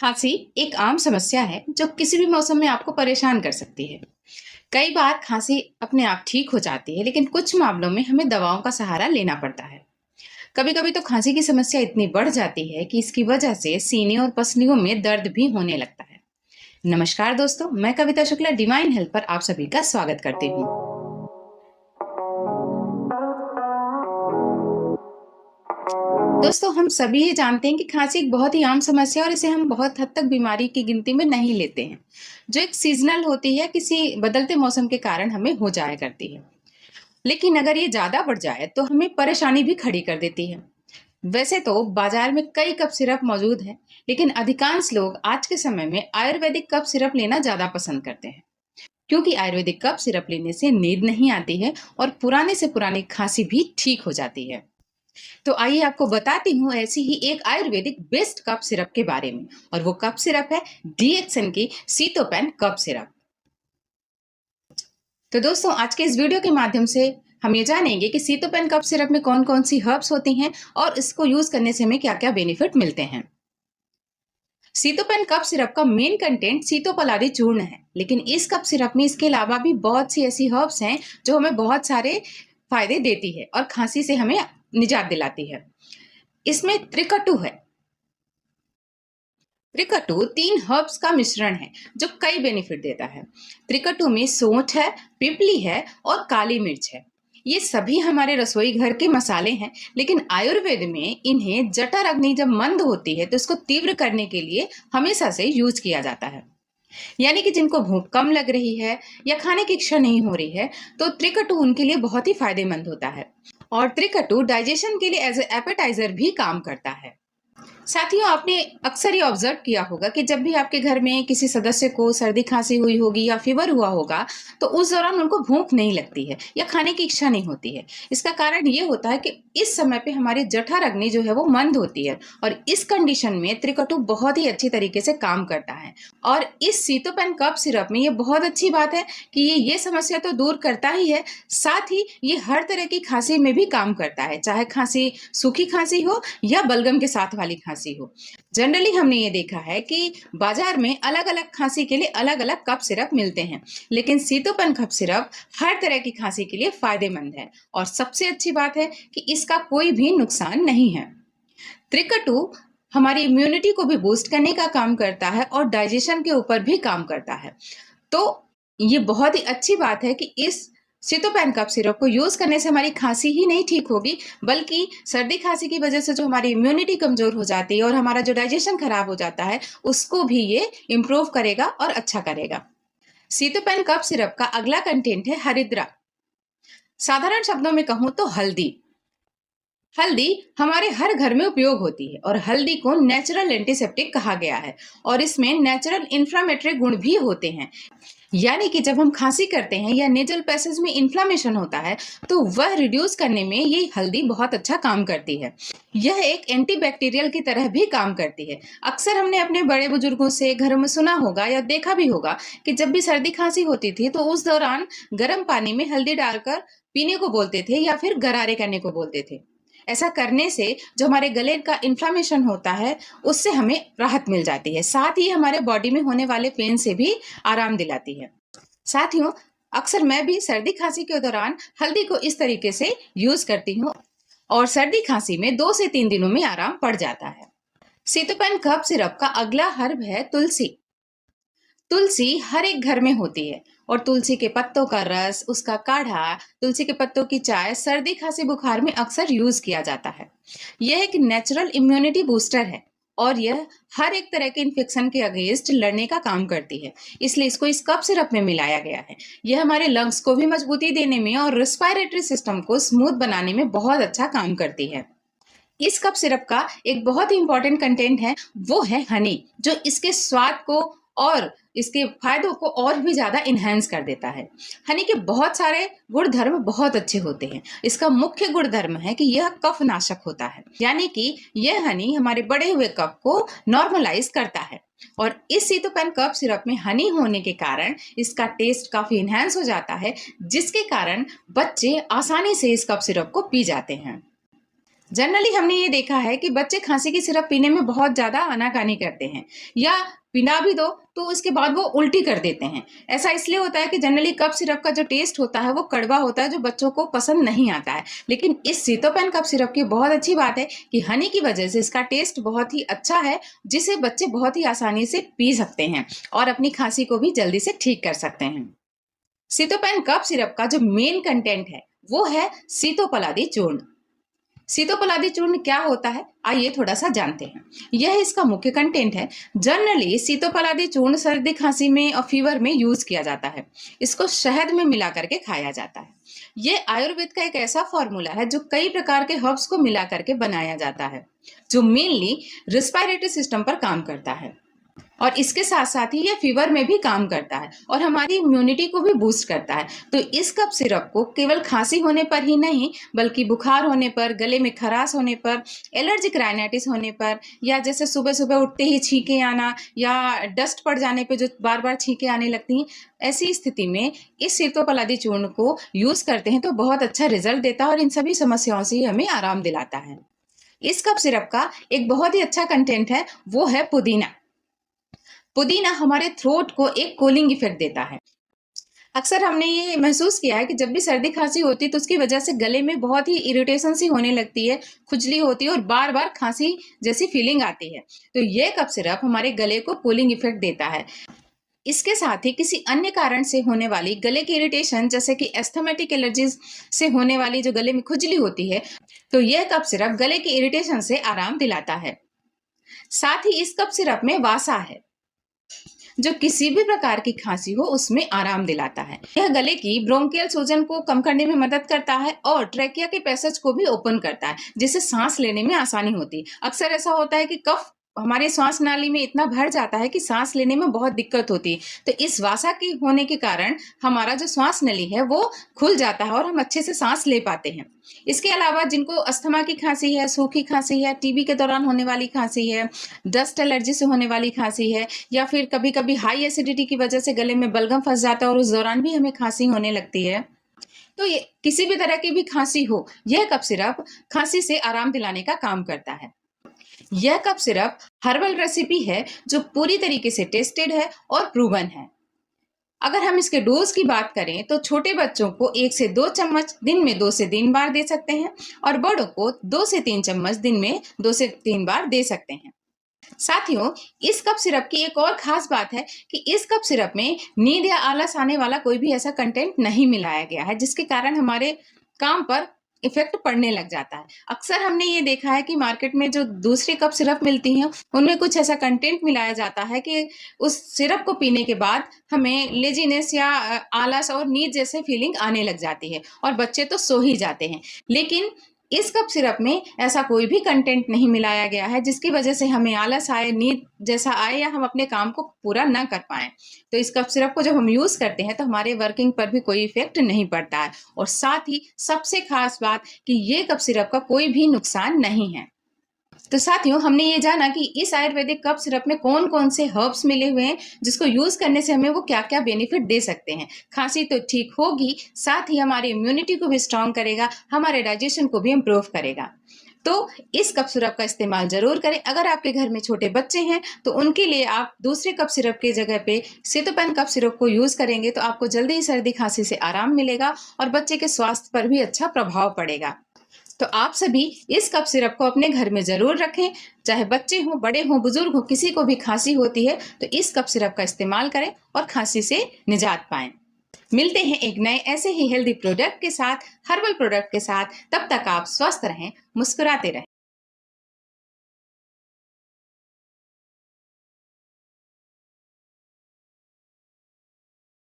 खांसी एक आम समस्या है जो किसी भी मौसम में आपको परेशान कर सकती है। कई बार खांसी अपने आप ठीक हो जाती है, लेकिन कुछ मामलों में हमें दवाओं का सहारा लेना पड़ता है। कभी-कभी तो खांसी की समस्या इतनी बढ़ जाती है कि इसकी वजह से सीने और पसलियों में दर्द भी होने लगता है। नमस्कार दोस्तों, मैं कविता शुक्ला डिवाइन हेल्थ पर आप सभी का स्वागत करती हूँ। दोस्तों, हम सभी ये जानते हैं कि खांसी एक बहुत ही आम समस्या है और इसे हम बहुत हद तक बीमारी की गिनती में नहीं लेते हैं, जो एक सीजनल होती है, किसी बदलते मौसम के कारण हमें हो जाया करती है। लेकिन अगर ये ज्यादा बढ़ जाए तो हमें परेशानी भी खड़ी कर देती है। वैसे तो बाजार में कई कफ सिरप मौजूद हैं, लेकिन अधिकांश लोग आज के समय में आयुर्वेदिक कफ सिरप लेना ज्यादा पसंद करते हैं, क्योंकि आयुर्वेदिक कफ सिरप लेने से नींद नहीं आती है और पुराने से पुरानी खांसी भी ठीक हो जाती है। तो आइए आपको बताती हूँ ऐसी ही एक आयुर्वेदिक बेस्ट कफ सिरप के बारे में। और वो कफ सिरप है डीएक्सन की सीतोपेन कफ सिरप। तो दोस्तों, आज के इस वीडियो के माध्यम से हम ये जानेंगे कि सीतोपेन कफ सिरप में कौन कौन सी हर्ब्स होती हैं और इसको यूज करने से हमें क्या क्या बेनिफिट मिलते हैं। सीतोपेन कफ सिरप का मेन कंटेंट सीतोपलादी चूर्ण है, लेकिन इस कफ सिरप में इसके अलावा भी बहुत सी ऐसी हर्ब्स हैं जो हमें बहुत सारे फायदे देती है और खांसी से हमें निजात दिलाती है। इसमें त्रिकटु है। त्रिकटु 3 हर्ब्स का मिश्रण है जो कई बेनिफिट देता है। त्रिकटु में सोंठ है, पिपली है और काली मिर्च है। ये सभी हमारे रसोई घर के मसाले हैं, लेकिन आयुर्वेद में इन्हें जठर अग्नि जब मंद होती है तो इसको तीव्र करने के लिए हमेशा से यूज किया जाता है। यानी कि जिनको भूख कम लग रही है या खाने की इच्छा नहीं हो रही है, तो त्रिकटु उनके लिए बहुत ही फायदेमंद होता है। और त्रिकटु डाइजेशन के लिए एज एपेटाइजर भी काम करता है। साथियों, आपने अक्सर ये ऑब्जर्व किया होगा कि जब भी आपके घर में किसी सदस्य को सर्दी खांसी हुई होगी या फीवर हुआ होगा, तो उस दौरान उनको भूख नहीं लगती है या खाने की इच्छा नहीं होती है। इसका कारण ये होता है कि इस समय पे हमारी जठर अग्नि जो है वो मंद होती है, और इस कंडीशन में त्रिकटु बहुत ही अच्छी तरीके से काम करता है। और इस सीतोपेन कफ सिरप में ये बहुत अच्छी बात है कि ये समस्या तो दूर करता ही है, साथ ही ये हर तरह की खांसी में भी काम करता है, चाहे खांसी सूखी खांसी हो या बलगम के साथ वाली खांसी हो। जनरली हमने ये देखा है कि बाजार में अलग अलग खांसी के लिए अलग अलग कफ सिरप मिलते हैं, लेकिन सीतोपेन कफ सिरप हर तरह की खांसी के लिए फायदेमंद है। और सबसे अच्छी बात है कि इसका कोई भी नुकसान नहीं है। त्रिकटु हमारी इम्यूनिटी को भी बूस्ट करने का काम करता है और डाइजेशन के ऊपर भी काम करता है। तो ये बहुत ही अच्छी बात है कि इस सीतोपेन कफ सिरप को यूज करने से हमारी खांसी ही नहीं ठीक होगी, बल्कि सर्दी खांसी की वजह से जो हमारी इम्यूनिटी कमजोर हो जाती है और हमारा जो डाइजेशन खराब हो जाता है, उसको भी ये इम्प्रूव करेगा और अच्छा करेगा। सीतोपेन कफ सिरप का अगला कंटेंट है हरिद्रा। साधारण शब्दों में कहूं तो हल्दी। हल्दी हमारे हर घर में उपयोग होती है और हल्दी को नेचुरल एंटीसेप्टिक कहा गया है, और इसमें नेचुरल इन्फ्लामेटरी गुण भी होते हैं। यानी कि जब हम खांसी करते हैं या नेजल पैसेज में इन्फ्लामेशन होता है, तो वह रिड्यूस करने में ये हल्दी बहुत अच्छा काम करती है। यह एक एंटीबैक्टीरियल की तरह भी काम करती है। अक्सर हमने अपने बड़े बुजुर्गों से घरों में सुना होगा या देखा भी होगा कि जब भी सर्दी खांसी होती थी तो उस दौरान गर्म पानी में हल्दी डालकर पीने को बोलते थे या फिर गरारे करने को बोलते थे। ऐसा करने से जो हमारे गले का इन्फ्लामेशन होता है, उससे हमें राहत मिल जाती है, साथ ही हमारे बॉडी में होने वाले पेन से भी आराम दिलाती है। साथियों, अक्सर मैं भी सर्दी खांसी के दौरान हल्दी को इस तरीके से यूज करती हूँ और सर्दी खांसी में 2 से 3 दिनों में आराम पड़ जाता है। सीतोपेन कफ सिरप का अगला हर्ब है तुलसी। तुलसी हर एक घर में होती है, और तुलसी के पत्तों का रस, उसका काढ़ा, तुलसी के पत्तों की चाय सर्दी खांसी बुखार में अक्सर यूज किया जाता है। यह एक नेचुरल इम्यूनिटी बूस्टर है और यह हर एक तरह के इन्फेक्शन के अगेंस्ट लड़ने का काम करती है, इसलिए इसको इस कफ सिरप में मिलाया गया है। यह हमारे लंग्स को भी मजबूती देने में और रेस्पिरेटरी सिस्टम को स्मूथ बनाने में बहुत अच्छा काम करती है। इस कफ सिरप का एक बहुत ही इंपॉर्टेंट कंटेंट है, वो है हनी, जो इसके स्वाद को और इसके फायदों को और भी ज्यादा इनहेंस कर देता है। हनी के बहुत सारे गुण धर्म बहुत अच्छे होते हैं। इसका मुख्य गुण धर्म है कि यह कफ नाशक होता है, यानी कि यह हनी हमारे बढ़े हुए कफ को नॉर्मलाइज करता है। और इस सीतोपेन कफ सिरप में हनी होने के कारण इसका टेस्ट काफी इनहेंस हो जाता है, जिसके कारण बच्चे आसानी से इस कफ सिरप को पी जाते हैं। जनरली हमने ये देखा है कि बच्चे खांसी की सिरप पीने में बहुत ज़्यादा आनाकानी करते हैं या पिला भी दो तो उसके बाद वो उल्टी कर देते हैं। ऐसा इसलिए होता है कि जनरली कफ सिरप का जो टेस्ट होता है वो कड़वा होता है, जो बच्चों को पसंद नहीं आता है। लेकिन इस सीतोपेन कफ सिरप की बहुत अच्छी बात है कि हनी की वजह से इसका टेस्ट बहुत ही अच्छा है, जिसे बच्चे बहुत ही आसानी से पी सकते हैं और अपनी खांसी को भी जल्दी से ठीक कर सकते हैं। सीतोपेन कफ सिरप का जो मेन कंटेंट है वो है सीतोपलादी चूर्ण। सीतोपलादी चूर्ण क्या होता है, आइए थोड़ा सा जानते हैं। यह इसका मुख्य कंटेंट है। जनरली सीतोपलादी चूर्ण सर्दी खांसी में और फीवर में यूज किया जाता है। इसको शहद में मिला करके खाया जाता है। यह आयुर्वेद का एक ऐसा फॉर्मूला है जो कई प्रकार के हर्ब्स को मिला करके बनाया जाता है, जो मेनली रिस्पायरेटरी सिस्टम पर काम करता है और इसके साथ साथ ही ये फीवर में भी काम करता है और हमारी इम्यूनिटी को भी बूस्ट करता है। तो इस कफ सिरप को केवल खांसी होने पर ही नहीं, बल्कि बुखार होने पर, गले में खराश होने पर, एलर्जिक राइनाइटिस होने पर, या जैसे सुबह सुबह उठते ही छींके आना या डस्ट पड़ जाने पे जो बार बार छींके आने लगती हैं, ऐसी स्थिति में इस सीतोपलादी चूर्ण को यूज करते हैं तो बहुत अच्छा रिजल्ट देता है और इन सभी समस्याओं से हमें आराम दिलाता है। इस कफ सिरप का एक बहुत ही अच्छा कंटेंट है, वो है पुदीना। पुदीना हमारे थ्रोट को एक कूलिंग इफेक्ट देता है। अक्सर हमने ये महसूस किया है कि जब भी सर्दी खांसी होती है तो उसकी वजह से गले में बहुत ही इरिटेशन सी होने लगती है, खुजली होती है और बार बार खांसी जैसी फीलिंग आती है। तो ये कफ सिरप हमारे गले को कूलिंग इफेक्ट देता है। इसके साथ ही किसी अन्य कारण से होने वाली गले की इरिटेशन, जैसे कि एस्थमेटिक एलर्जीज से होने वाली जो गले में खुजली होती है, तो यह कफ सिरप गले की इरिटेशन से आराम दिलाता है। साथ ही इस कफ सिरप में वासा है, जो किसी भी प्रकार की खांसी हो उसमें आराम दिलाता है। यह गले की ब्रोंकियल सूजन को कम करने में मदद करता है और ट्रेकिया के पैसेज को भी ओपन करता है, जिससे सांस लेने में आसानी होती है। अक्सर ऐसा होता है कि कफ हमारे श्वास नाली में इतना भर जाता है कि सांस लेने में बहुत दिक्कत होती है। तो इस वासा की होने के कारण हमारा जो श्वास नली है वो खुल जाता है और हम अच्छे से सांस ले पाते हैं। इसके अलावा जिनको अस्थमा की खांसी है, सूखी खांसी है, टीबी के दौरान होने वाली खांसी है, डस्ट एलर्जी से होने वाली खांसी है, या फिर कभी कभी हाई एसिडिटी की वजह से गले में बलगम फंस जाता है और उस दौरान भी हमें खांसी होने लगती है, तो ये किसी भी तरह की भी खांसी हो, यह कफ सिरप खांसी से आराम दिलाने का काम करता है। यह कफ सिरप हर्बल रेसिपी है जो पूरी तरीके से टेस्टेड है और प्रूवन है। अगर हम इसके डोज की बात करें तो छोटे बच्चों को 1 से 2 चम्मच दिन में 2 से 3 बार दे सकते हैं और बड़ों को 2 से 3 चम्मच दिन में 2 से 3 बार दे सकते हैं। साथियों, इस कफ सिरप की एक और खास बात है कि इस कफ सिरप में नींद या आलस आने वाला कोई भी ऐसा कंटेंट नहीं मिलाया गया है, जिसके कारण हमारे काम पर इफेक्ट पड़ने लग जाता है। अक्सर हमने ये देखा है कि मार्केट में जो दूसरी कफ सिरप मिलती हैं उनमें कुछ ऐसा कंटेंट मिलाया जाता है कि उस सिरप को पीने के बाद हमें लेजीनेस या आलस और नींद जैसे फीलिंग आने लग जाती है और बच्चे तो सो ही जाते हैं। लेकिन इस कफ सिरप में ऐसा कोई भी कंटेंट नहीं मिलाया गया है जिसकी वजह से हमें आलस आए, नींद जैसा आए या हम अपने काम को पूरा ना कर पाएं। तो इस कफ सिरप को जब हम यूज करते हैं तो हमारे वर्किंग पर भी कोई इफेक्ट नहीं पड़ता है और साथ ही सबसे खास बात कि ये कफ सिरप का कोई भी नुकसान नहीं है। तो साथियों, हमने ये जाना कि इस आयुर्वेदिक कफ सिरप में कौन कौन से हर्ब्स मिले हुए हैं जिसको यूज करने से हमें वो क्या क्या बेनिफिट दे सकते हैं। खांसी तो ठीक होगी, साथ ही हमारी इम्यूनिटी को भी स्ट्रांग करेगा, हमारे डाइजेशन को भी इम्प्रूव करेगा। तो इस कफ सिरप का इस्तेमाल जरूर करें। अगर आपके घर में छोटे बच्चे हैं तो उनके लिए आप दूसरे कफ सिरप की जगह पे सीतोपेन कफ सिरप को यूज करेंगे तो आपको जल्दी ही सर्दी खांसी से आराम मिलेगा और बच्चे के स्वास्थ्य पर भी अच्छा प्रभाव पड़ेगा। तो आप सभी इस कफ सिरप को अपने घर में जरूर रखें। चाहे बच्चे हों, बड़े हों, बुजुर्ग हों, किसी को भी खांसी होती है तो इस कफ सिरप का इस्तेमाल करें और खांसी से निजात पाएं। मिलते हैं एक नए ऐसे ही हेल्दी प्रोडक्ट के साथ, हर्बल प्रोडक्ट के साथ। तब तक आप स्वस्थ रहें, मुस्कुराते रहें।